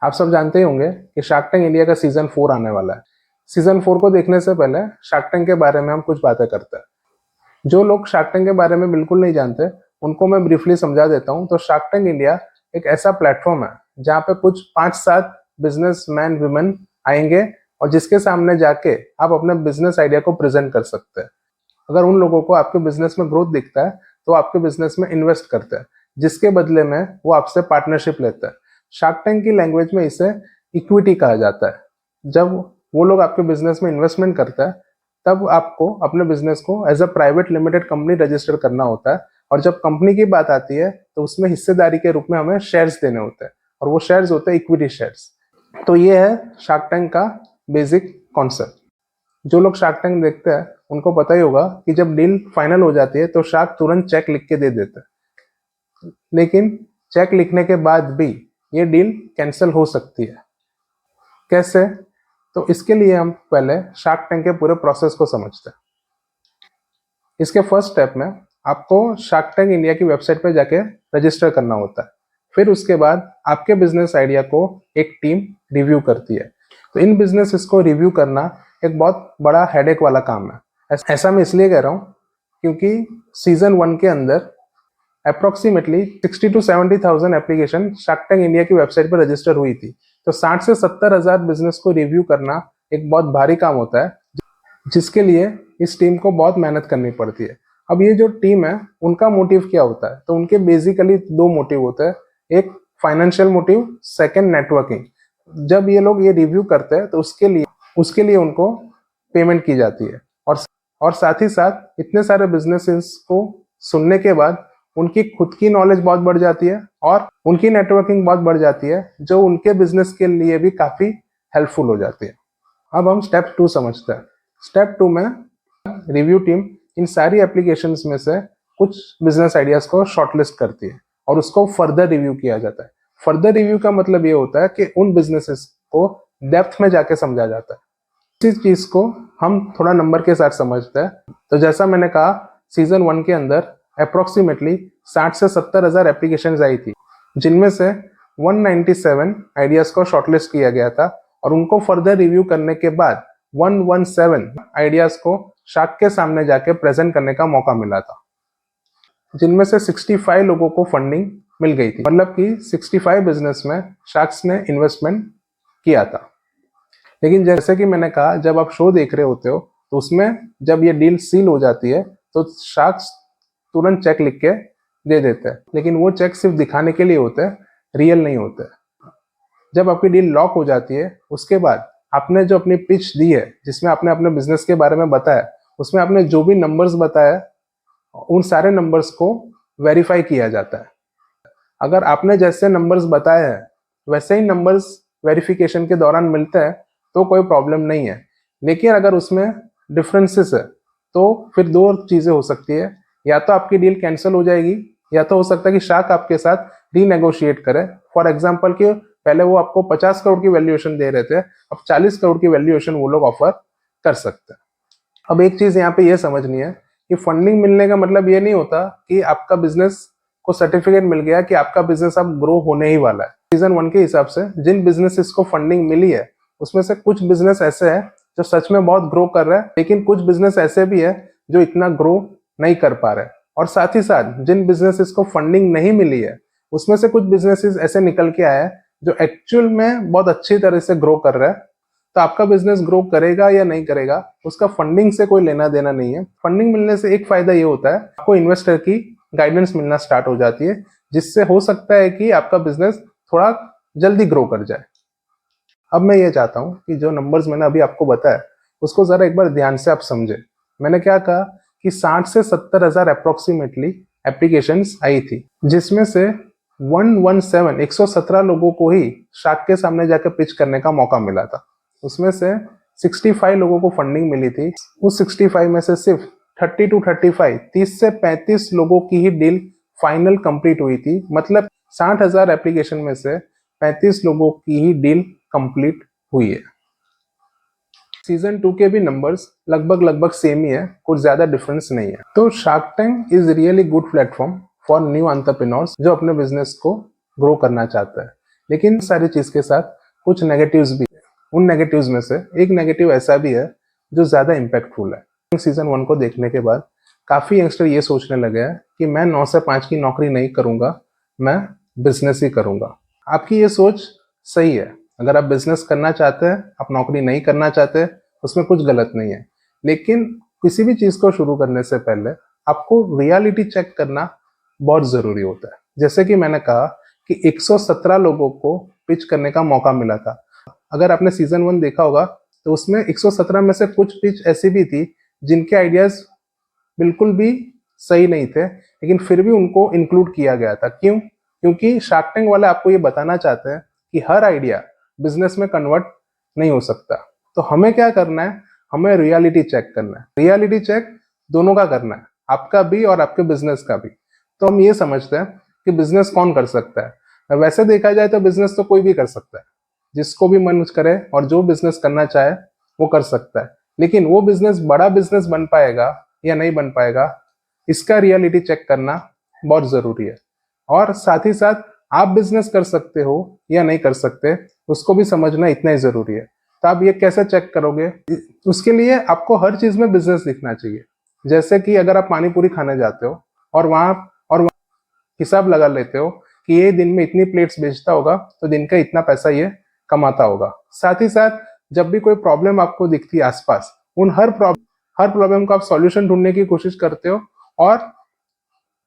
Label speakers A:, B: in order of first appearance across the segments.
A: आप सब जानते ही होंगे कि शार्क टैंक इंडिया का सीजन 4 आने वाला है। सीजन 4 को देखने से पहले शार्क टैंक के बारे में हम कुछ बातें करते हैं। जो लोग शार्क टैंक के बारे में बिल्कुल नहीं जानते, उनको मैं ब्रीफली समझा देता हूँ। तो शार्क टैंक इंडिया एक ऐसा प्लेटफॉर्म है जहाँ पे कुछ 5-7 बिजनेस मैन वुमेन आएंगे और जिसके सामने जाके आप अपने बिजनेस आइडिया को प्रेजेंट कर सकते हैं। अगर उन लोगों को आपके बिजनेस में ग्रोथ दिखता है तो आपके बिजनेस में इन्वेस्ट करते हैं, जिसके बदले में वो आपसे पार्टनरशिप लेते हैं। शार्क टैंक की लैंग्वेज में इसे इक्विटी कहा जाता है। जब वो लोग आपके बिजनेस में इन्वेस्टमेंट करते हैं तब आपको अपने बिजनेस को as a private limited company register करना होता है, और जब कंपनी की बात आती है तो उसमें हिस्सेदारी के रूप में हमें शेयर्स देने होते हैं, और वो शेयर्स होते हैं इक्विटी शेयर्स। तो ये है शार्क टैंक का बेसिक कॉन्सेप्ट। जो लोग शार्क टैंक देखते हैं उनको पता ही होगा कि जब डील फाइनल हो जाती है तो शार्क तुरंत चेक लिख के दे देता है, लेकिन चेक लिखने के बाद भी ये डील कैंसिल हो सकती है। कैसे? तो इसके लिए हम पहले शार्क टैंक के पूरे प्रोसेस को समझते हैं। इसके फर्स्ट स्टेप में आपको शार्क टैंक इंडिया की वेबसाइट पर जाके रजिस्टर करना होता है। फिर उसके बाद आपके बिजनेस आइडिया को एक टीम रिव्यू करती है। तो इन बिजनेस को रिव्यू करना एक बहुत बड़ा हेडेक वाला काम है। ऐसा मैं इसलिए कह रहा हूँ क्योंकि सीजन 1 के अंदर approximately 60 to 70,000 application shark tank India की वेबसाइट पर रजिस्टर हुई थी। तो 60 से 70 हजार बिजनेस को रिव्यू करना एक बहुत भारी काम होता है, जिसके लिए इस टीम को बहुत मेहनत करनी पड़ती है। अब ये जो टीम है उनका मोटिव क्या होता है? तो उनके बेसिकली 2 मोटिव होते हैं। एक फाइनेंशियल मोटिव, सेकंड नेटवर्किंग। जब ये लोग ये रिव्यू करते हैं तो उसके लिए उनको पेमेंट की जाती है, और साथ ही साथ इतने सारे बिजनेसेस को सुनने के बाद उनकी खुद की नॉलेज बहुत बढ़ जाती है और उनकी नेटवर्किंग बहुत बढ़ जाती है, जो उनके बिजनेस के लिए भी काफी हेल्पफुल हो जाती है। अब हम स्टेप 2 समझते हैं। स्टेप 2 में रिव्यू टीम इन सारी एप्लीकेशंस में से कुछ बिजनेस आइडियाज को शॉर्टलिस्ट करती है और उसको फर्दर रिव्यू किया जाता है। फर्दर रिव्यू का मतलब ये होता है कि उन बिजनेसेस को डेप्थ में जाके समझा जाता है। इस चीज को हम थोड़ा नंबर के साथ समझते हैं। तो जैसा मैंने कहा, सीजन 1 के अंदर अप्रोक्सीमेटली 60 से 70 हजार एप्लीकेशन आई थी, जिनमें से 197 आइडियाज को शॉर्टलिस्ट किया गया था, और उनको फर्दर रिव्यू करने के बाद 117 आइडियाज को शार्क के सामने जाके प्रेजेंट करने का मौका मिला था, जिनमें से 65 लोगों को फंडिंग मिल गई थी। मतलब कि 65 बिजनेस में शार्क्स ने इन्वेस्टमेंट किया था। लेकिन जैसे कि मैंने कहा, जब आप शो देख रहे होते हो तो उसमें जब ये डील सील हो जाती है तो शार्क्स तुरंत चेक लिख के दे देते हैं, लेकिन वो चेक सिर्फ दिखाने के लिए होते हैं, रियल नहीं होते। जब आपकी डील लॉक हो जाती है उसके बाद आपने जो अपनी पिच दी है, जिसमें आपने अपने बिजनेस के बारे में बताया, उसमें आपने जो भी नंबर्स बताया उन सारे नंबर्स को वेरीफाई किया जाता है। अगर आपने जैसे नंबर्स बताए हैं वैसे ही नंबर्स वेरिफिकेशन के दौरान मिलते हैं तो कोई प्रॉब्लम नहीं है। लेकिन अगर उसमें डिफरेंसेस है तो फिर 2 चीजें हो सकती है। या तो आपकी डील कैंसिल हो जाएगी, या तो हो सकता है कि शार्क आपके साथ रीनेगोशिएट करे। फॉर एग्जांपल कि पहले वो आपको 50 करोड़ की वैल्यूएशन दे रहे थे, अब 40 करोड़ की वैल्यूएशन वो लोग ऑफर कर सकते हैं। अब एक चीज यहाँ पे ये समझनी है कि फंडिंग मिलने का मतलब ये नहीं होता कि आपका बिजनेस को सर्टिफिकेट मिल गया कि आपका बिजनेस अब ग्रो होने ही वाला है। सीजन 1 के हिसाब से जिन बिजनेसेस को फंडिंग मिली है उसमें से कुछ बिजनेस ऐसे हैं जो सच में बहुत ग्रो कर रहे हैं, लेकिन कुछ बिजनेस ऐसे भी है जो इतना ग्रो नहीं कर पा रहे। और साथ ही साथ जिन बिजनेसेस को फंडिंग नहीं मिली है उसमें से कुछ बिजनेसेस ऐसे निकल के आए हैं जो एक्चुअल में बहुत अच्छी तरह से ग्रो कर रहा है। तो आपका बिजनेस ग्रो करेगा या नहीं करेगा उसका फंडिंग से कोई लेना देना नहीं है। फंडिंग मिलने से एक फायदा ये होता है, आपको इन्वेस्टर की गाइडेंस मिलना स्टार्ट हो जाती है, जिससे हो सकता है कि आपका बिजनेस थोड़ा जल्दी ग्रो कर जाए। अब मैं ये चाहता हूं कि जो नंबर्स मैंने अभी आपको बताया उसको जरा एक बार ध्यान से आप समझे। मैंने क्या कहा कि 60 से 70 हजार अप्रोक्सीमेटली एप्लीकेशंस आई थी, जिसमें से 117 लोगों को ही शार्क के सामने जाकर पिच करने का मौका मिला था। उसमें से 65 लोगों को फंडिंग मिली थी। उस 65 में से सिर्फ 30 to 35 30 से 35 लोगों की ही डील फाइनल कंप्लीट हुई थी। मतलब 60 हजार एप्लीकेशन में से 35 लोगों की ही डील कंप्लीट हुई है। सीजन 2 के भी नंबर्स लगभग सेम ही है, कुछ ज्यादा डिफरेंस नहीं है। तो shark tank is really good platform for new entrepreneurs जो अपने बिजनेस को ग्रो करना चाहता है। लेकिन सारी चीज के साथ कुछ नेगेटिव्स भी है। उन नेगेटिव्स में से एक नेगेटिव ऐसा भी है जो ज्यादा इम्पैक्टफुल है। सीजन 1 को देखने के बाद काफी यंगस्टर ये सोचने लगे हैं कि मैं 9 से 5 की नौकरी नहीं करूंगा, मैं बिजनेस ही करूंगा। आपकी ये सोच सही है। अगर आप बिजनेस करना चाहते हैं, आप नौकरी नहीं करना चाहते, उसमें कुछ गलत नहीं है। लेकिन किसी भी चीज को शुरू करने से पहले आपको रियलिटी चेक करना बहुत जरूरी होता है। जैसे कि मैंने कहा कि 117 लोगों को पिच करने का मौका मिला था। अगर आपने सीजन 1 देखा होगा तो उसमें 117 में से कुछ पिच ऐसी भी थी जिनके आइडियाज बिल्कुल भी सही नहीं थे, लेकिन फिर भी उनको इंक्लूड किया गया था। क्यों? क्योंकि शार्क टैंक वाले आपको ये बताना चाहते हैं कि हर आइडिया बिजनेस में कन्वर्ट नहीं हो सकता। तो हमें क्या करना है? हमें रियलिटी चेक करना है। रियलिटी चेक दोनों का करना है, आपका भी और आपके बिजनेस का भी। तो हम ये समझते हैं कि बिजनेस कौन कर सकता है। वैसे देखा जाए तो बिजनेस तो कोई भी कर सकता है, जिसको भी मन करे और जो बिजनेस करना चाहे वो कर सकता है। लेकिन वो बिजनेस बड़ा बिजनेस बन पाएगा या नहीं बन पाएगा, इसका रियलिटी चेक करना बहुत जरूरी है। और साथ ही साथ आप बिजनेस कर सकते हो या नहीं कर सकते, उसको भी समझना इतना ही जरूरी है। तो आप ये कैसे चेक करोगे? उसके लिए आपको हर चीज में बिजनेस दिखना चाहिए। जैसे कि अगर आप पानी पूरी खाने जाते हो और वहां हिसाब लगा लेते हो कि ये दिन में इतनी प्लेट्स बेचता होगा तो दिन का इतना पैसा ये कमाता होगा। साथ ही साथ जब भी कोई प्रॉब्लम आपको दिखती है आसपास, उन हर प्रॉब्लम का आप सॉल्यूशन ढूंढने की कोशिश करते हो और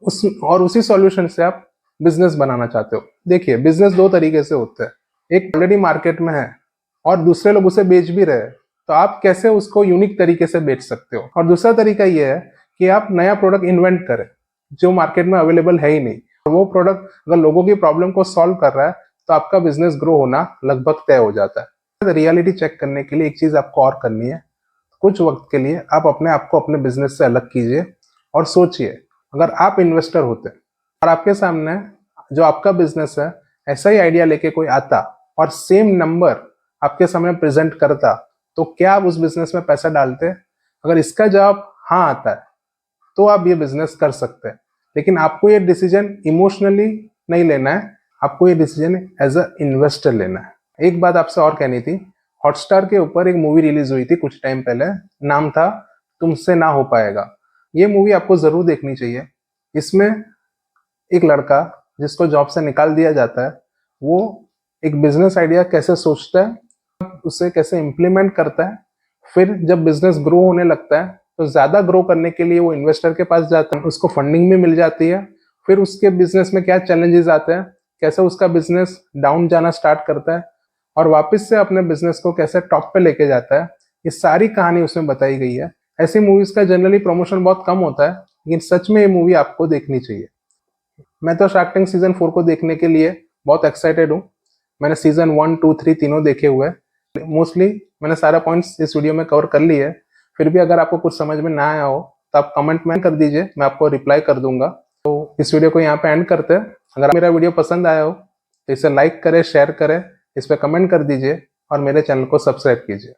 A: उसी सॉल्यूशन से आप बिजनेस बनाना चाहते हो। देखिए, बिजनेस दो तरीके से होता है। एक ऑलरेडी मार्केट में है और दूसरे लोग उसे बेच भी रहे हैं, तो आप कैसे उसको यूनिक तरीके से बेच सकते हो। और दूसरा तरीका ये है कि आप नया प्रोडक्ट इन्वेंट करें जो मार्केट में अवेलेबल है ही नहीं, और वो प्रोडक्ट अगर लोगों की प्रॉब्लम को सॉल्व कर रहा है तो आपका बिजनेस ग्रो होना लगभग तय हो जाता है। रियलिटी चेक करने के लिए एक चीज आपको और करनी है। कुछ वक्त के लिए आप अपने आप को अपने बिजनेस से अलग कीजिए और सोचिए, अगर आप इन्वेस्टर होते और आपके सामने जो आपका बिजनेस है ऐसा ही आइडिया लेके कोई आता और सेम नंबर आपके सामने प्रेजेंट करता, तो क्या आप उस बिजनेस में पैसा डालते? अगर इसका जवाब हाँ आता है तो आप ये बिजनेस कर सकते हैं। लेकिन आपको ये डिसीजन इमोशनली नहीं लेना है, आपको ये डिसीजन एज अ इन्वेस्टर लेना है। एक बात आपसे और कहनी थी। हॉटस्टार के ऊपर एक मूवी रिलीज हुई थी कुछ टाइम पहले, नाम था तुमसे ना हो पाएगा। ये मूवी आपको जरूर देखनी चाहिए। इसमें एक लड़का जिसको जॉब से निकाल दिया जाता है, वो एक बिजनेस आइडिया कैसे सोचता है, उसे कैसे इम्प्लीमेंट करता है, फिर जब बिजनेस ग्रो होने लगता है तो ज्यादा ग्रो करने के लिए वो इन्वेस्टर के पास जाता है, उसको फंडिंग भी मिल जाती है। फिर उसके बिजनेस में क्या चैलेंजेस आते हैं, कैसे उसका बिजनेस डाउन जाना स्टार्ट करता है और वापस से अपने बिजनेस को कैसे टॉप पे लेके जाता है, ये सारी कहानी उसमें बताई गई है। ऐसी मूवीज का जनरली प्रमोशन बहुत कम होता है, लेकिन सच में ये मूवी आपको देखनी चाहिए। मैं तो शार्क टैंक सीजन 4 को देखने के लिए बहुत एक्साइटेड हूँ। मैंने सीजन 1, 2, 3 तीनों देखे हुए हैं। मोस्टली मैंने सारा पॉइंट्स इस वीडियो में कवर कर लिए है। फिर भी अगर आपको कुछ समझ में ना आया हो तो आप कमेंट में कर दीजिए, मैं आपको रिप्लाई कर दूंगा। तो इस वीडियो को यहाँ पे एंड करते हैं। अगर मेरा वीडियो पसंद आया हो तो इसे लाइक करें, शेयर करें, इस पर कमेंट कर दीजिए और मेरे चैनल को सब्सक्राइब कीजिए।